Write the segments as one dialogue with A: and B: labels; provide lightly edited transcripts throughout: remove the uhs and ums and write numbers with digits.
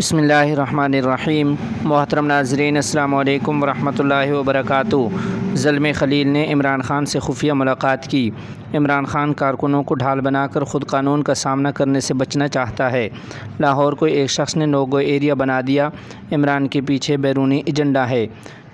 A: بسم اللہ الرحمن الرحیم۔ محترم ناظرین، السلام علیکم ورحمۃ اللہ وبرکاتہ۔ زلمے خلیل نے عمران خان سے خفیہ ملاقات کی۔ عمران خان کارکنوں کو ڈھال بنا کر خود قانون کا سامنا کرنے سے بچنا چاہتا ہے۔ لاہور کو ایک شخص نے نو گو ایریا بنا دیا، عمران کے پیچھے بیرونی ایجنڈا ہے۔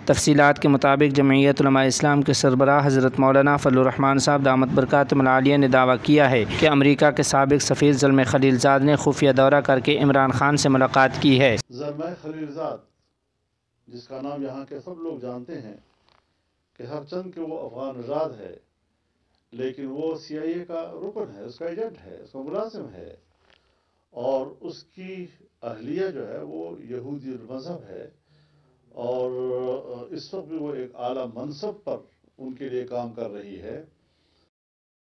A: تفصیلات کے مطابق جمعیت علماء اسلام کے سربراہ حضرت مولانا فضل الرحمان صاحب دامت برکاتہم العالیہ نے دعویٰ کیا ہے کہ امریکہ کے سابق سفیر زلمے خلیل زاد نے خفیہ دورہ کر کے عمران خان سے ملاقات کی ہے۔
B: زلمے خلیل زاد، جس کا نام یہاں کے سب لوگ جانتے ہیں کہ ہر چند کہ وہ افغان نژاد ہے، لیکن وہ CIA کا رکن ہے، اس کا ایجنٹ ہے، اس کا ملازم ہے، اور اس کی اہلیہ جو ہے وہ یہودی مذہب ہے، اور اس وقت بھی وہ ایک اعلیٰ منصب پر ان کے لیے کام کر رہی ہے۔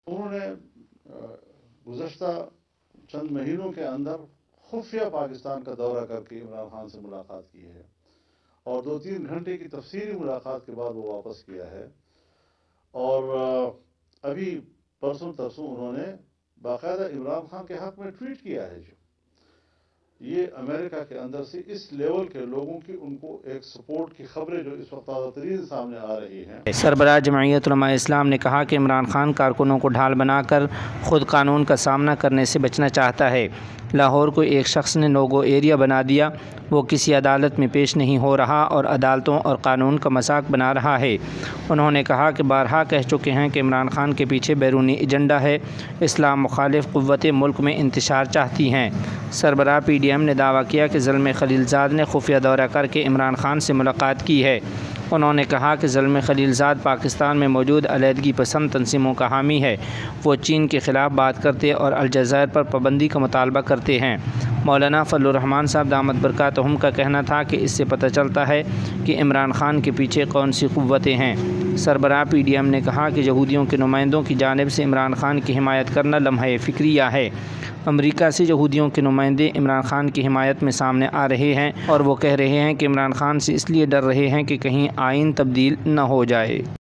B: انہوں نے گزشتہ چند مہینوں کے اندر خفیہ پاکستان کا دورہ کر کے عمران خان سے ملاقات کی ہے، اور 2-3 گھنٹے کی تفصیلی ملاقات کے بعد وہ واپس کیا ہے۔ اور ابھی پرسوں ترسوں انہوں نے باقاعدہ عمران خان کے حق میں ٹویٹ کیا ہے۔ جو یہ امریکہ کے اندر سے اس لیول کے لوگوں کی ان کو ایک سپورٹ کی خبریں جو اس وقت تازہ ترین سامنے آ رہی ہیں۔
A: سربراہ جمعیت علماء اسلام نے کہا کہ عمران خان کارکنوں کو ڈھال بنا کر خود قانون کا سامنا کرنے سے بچنا چاہتا ہے۔ لاہور کو ایک شخص نے نو گو ایریا بنا دیا، وہ کسی عدالت میں پیش نہیں ہو رہا اور عدالتوں اور قانون کا مذاق بنا رہا ہے۔ انہوں نے کہا کہ بارہا کہہ چکے ہیں کہ عمران خان کے پیچھے بیرونی ایجنڈا ہے، اسلام مخالف قوتیں ملک میں انتشار چاہتی ہیں۔ سربراہ PDM نے دعویٰ کیا کہ زلمے خلیل زاد نے خفیہ دورہ کر کے عمران خان سے ملاقات کی ہے۔ انہوں نے کہا کہ زلمے خلیل زاد پاکستان میں موجود علیحدگی پسند تنظیموں کا حامی ہے، وہ چین کے خلاف بات کرتے اور الجزائر پر پابندی کا مطالبہ کرتے ہیں۔ مولانا فضل الرحمان صاحب دامت برکاتہم کا کہنا تھا کہ اس سے پتہ چلتا ہے کہ عمران خان کے پیچھے کون سی قوتیں ہیں۔ سربراہ PDM نے کہا کہ یہودیوں کے نمائندوں کی جانب سے عمران خان کی حمایت کرنا لمحہ فکریہ ہے۔ امریکہ سے یہودیوں کے نمائندے عمران خان کی حمایت میں سامنے آ رہے ہیں، اور وہ کہہ رہے ہیں کہ عمران خان سے اس لیے ڈر رہے ہیں کہ کہیں آئین تبدیل نہ ہو جائے۔